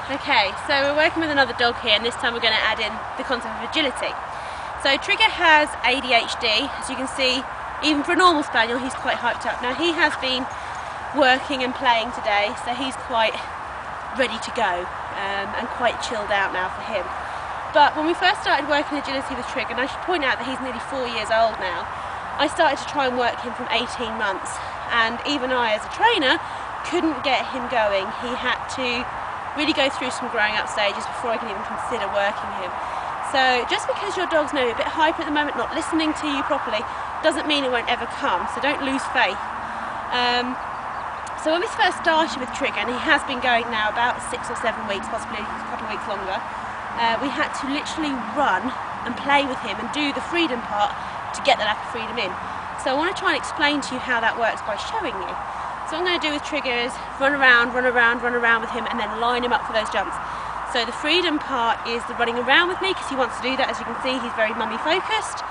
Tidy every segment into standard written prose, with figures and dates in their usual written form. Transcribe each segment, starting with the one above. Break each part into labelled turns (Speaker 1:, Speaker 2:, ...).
Speaker 1: Okay, so we're working with another dog here, and this time we're going to add in the concept of agility. So Trigger has ADHD, as you can see. Even for a normal spaniel, he's quite hyped up. Now he has been working and playing today, so he's quite ready to go and quite chilled out now for him. But when we first started working agility with Trigger, and I should point out that he's nearly 4 years old now, I started to try and work him from 18 months, and even I as a trainer couldn't get him going. He had to really go through some growing up stages before I can even consider working him. So just because your dog's maybe a bit hyper at the moment, not listening to you properly, doesn't mean it won't ever come, so don't lose faith. So when we first started with Trigger, and he has been going now about 6 or 7 weeks, possibly a couple of weeks longer, we had to literally run and play with him and do the freedom part to get the lack of freedom in. So I want to try and explain to you how that works by showing you. So what I'm going to do with Trigger is run around with him and then line him up for those jumps. So the freedom part is the running around with me, because he wants to do that. As you can see, he's very mummy focused.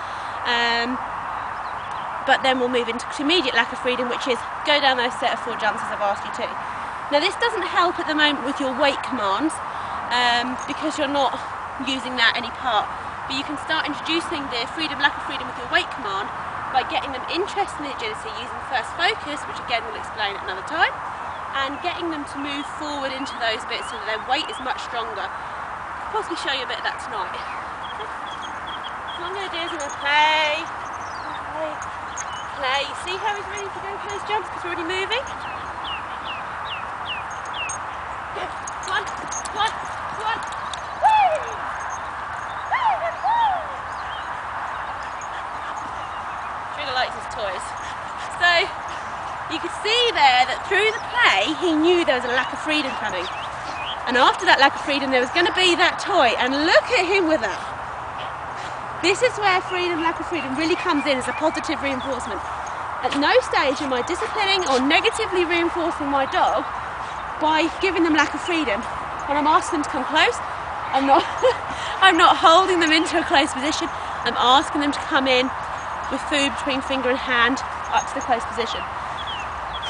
Speaker 1: But then we'll move into immediate lack of freedom, which is go down those set of 4 jumps as I've asked you to. Now this doesn't help at the moment with your wait commands, because you're not using that any part. But you can start introducing the lack of freedom with your wait command by getting them interested in agility using first focus, which again we'll explain at another time, and getting them to move forward into those bits so that their weight is much stronger. I'll possibly show you a bit of that tonight. So what I'm going to do is I'm going to play. You see how he's ready to go for those jumps because we're already moving? Good. One. Trigger likes his toys. So you could see there that through the play he knew there was a lack of freedom coming. And after that lack of freedom there was going to be that toy, and look at him with that. This is where lack of freedom really comes in as a positive reinforcement. At no stage am I disciplining or negatively reinforcing my dog by giving them lack of freedom. When I'm asking them to come close, I'm not holding them into a close position. I'm asking them to come in with food between finger and hand up to the close position.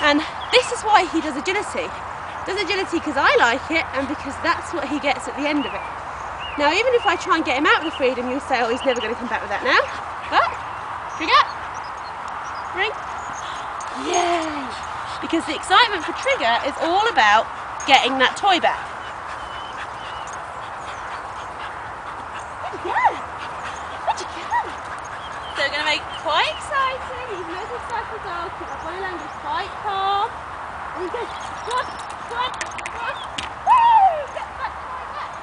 Speaker 1: And this is why he does agility. He does agility because I like it and because that's what he gets at the end of it. Now, even if I try and get him out of the freedom, you'll say, oh, he's never going to come back with that now. But, Trigger, ring. Yay! Because the excitement for Trigger is all about getting that toy back. Where'd you go? So we're going to make it quite exciting. He's an excited dog. Keep our body language quite calm. And he goes, come on. Woo! Get that toy back.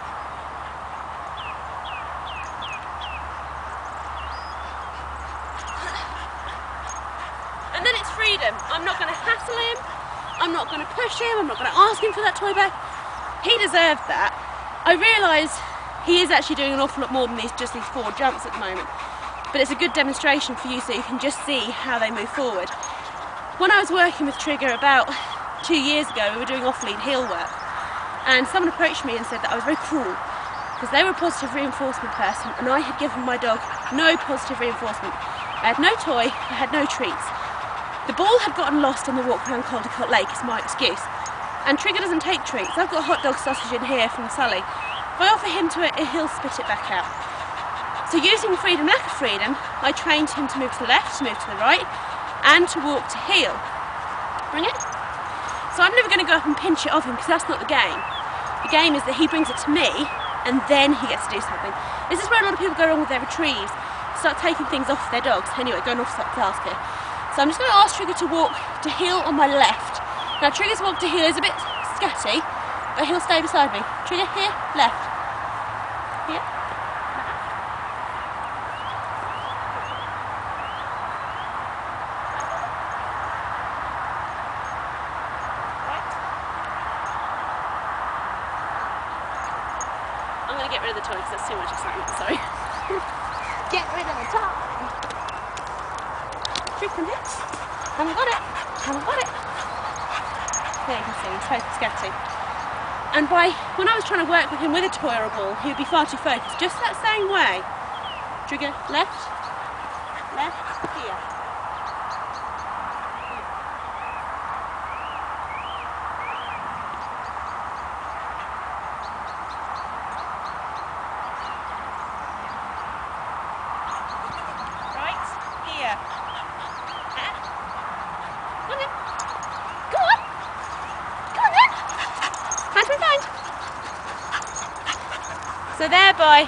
Speaker 1: And then it's freedom. I'm not going to hassle him, I'm not going to push him, I'm not going to ask him for that toy back. He deserved that. I realise he is actually doing an awful lot more than just these 4 jumps at the moment. But it's a good demonstration for you so you can just see how they move forward. When I was working with Trigger about 2 years ago, we were doing off-lead heel work. And someone approached me and said that I was very cruel because they were a positive reinforcement person and I had given my dog no positive reinforcement. I had no toy, I had no treats. The ball had gotten lost on the walk around Caldecott Lake, is my excuse. And Trigger doesn't take treats. I've got a hot dog sausage in here from Sully. If I offer him to it, he'll spit it back out. So using freedom, lack of freedom, I trained him to move to the left, to move to the right, and to walk to heel. Bring it. So I'm never going to go up and pinch it off him because that's not the game. The game is that he brings it to me and then he gets to do something. This is where a lot of people go wrong with their retrieves. Start taking things off their dogs. Anyway, going off task here. So I'm just going to ask Trigger to walk to heel on my left. Now Trigger's walk to heel is a bit scatty, but he'll stay beside me. Trigger, here, left. Here. I'm going to get rid of the toy because that's too much excitement, sorry. Get rid of the toy. Trick and hit. Haven't got it. There you can see, he's so scatty. And when I was trying to work with him with a toy or a ball, he would be far too focused, just that same way. Trigger, left, here. So thereby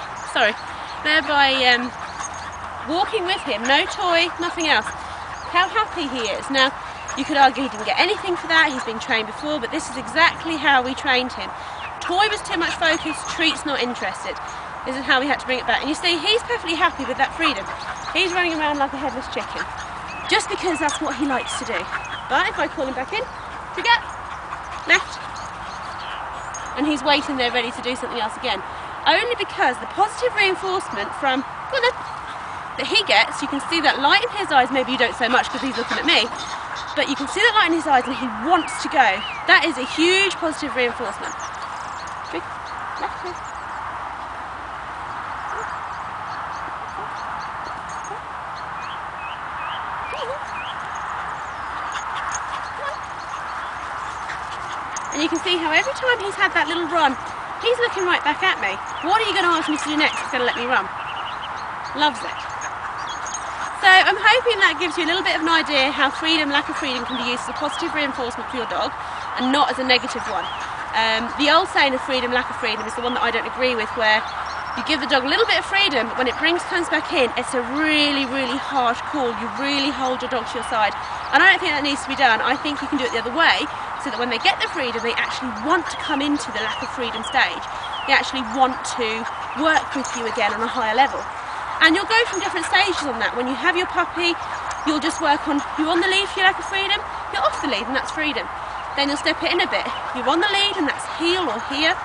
Speaker 1: walking with him, no toy, nothing else, how happy he is. Now, you could argue he didn't get anything for that, he's been trained before, but this is exactly how we trained him. Toy was too much focus, treats not interested. This is how we had to bring it back. And you see, he's perfectly happy with that freedom. He's running around like a headless chicken, just because that's what he likes to do. But if I call him back in, forget, left, and he's waiting there ready to do something else again. Only because the positive reinforcement from, that he gets, you can see that light in his eyes. Maybe you don't so much because he's looking at me, but you can see that light in his eyes and he wants to go. That is a huge positive reinforcement. Left here. And you can see how every time he's had that little run, he's looking right back at me. What are you going to ask me to do next? He's going to let me run. Loves it. So I'm hoping that gives you a little bit of an idea how freedom, lack of freedom can be used as a positive reinforcement for your dog and not as a negative one. The old saying of freedom, lack of freedom is the one that I don't agree with, where you give the dog a little bit of freedom, but when it comes back in, it's a really, really harsh call. You really hold your dog to your side. And I don't think that needs to be done. I think you can do it the other way, so that when they get the freedom, they actually want to come into the lack of freedom stage. They actually want to work with you again on a higher level. And you'll go from different stages on that. When you have your puppy, you'll just work on, you're on the lead for your lack of freedom, you're off the lead and that's freedom. Then you'll step it in a bit. You're on the lead and that's heel or here,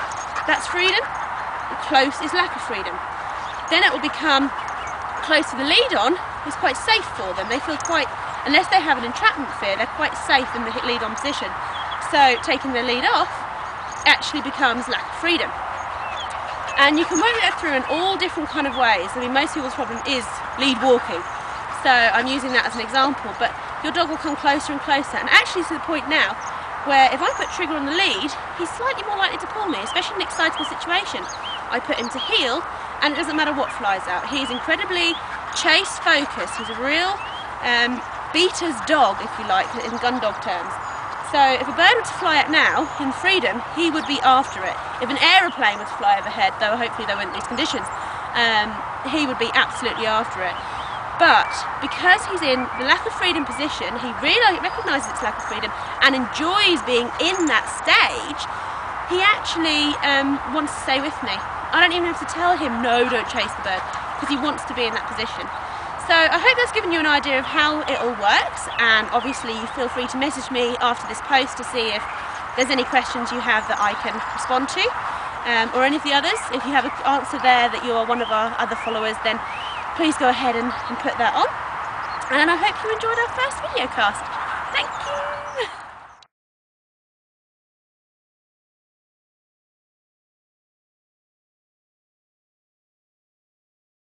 Speaker 1: that's freedom. Close is lack of freedom. Then it will become close to the lead on is quite safe for them. They feel quite, unless they have an entrapment fear, they're quite safe in the lead on position. So taking the lead off actually becomes lack of freedom. And you can work that through in all different kind of ways. I mean, most people's problem is lead walking. So I'm using that as an example, but your dog will come closer and closer. And actually to the point now where if I put Trigger on the lead, he's slightly more likely to pull me, especially in an excitable situation. I put him to heel and it doesn't matter what flies out. He's incredibly chase focused. He's a real beater's dog, if you like, in gun dog terms. So if a bird were to fly out now, in freedom, he would be after it. If an aeroplane were to fly overhead, though hopefully they weren't in these conditions, he would be absolutely after it. But because he's in the lack of freedom position, he really recognises it's lack of freedom and enjoys being in that stage, he actually wants to stay with me. I don't even have to tell him, no, don't chase the bird, because he wants to be in that position. So I hope that's given you an idea of how it all works, and obviously you feel free to message me after this post to see if there's any questions you have that I can respond to, or any of the others. If you have an answer there that you're one of our other followers, then please go ahead and put that on. And I hope you enjoyed our first video cast. Thank you!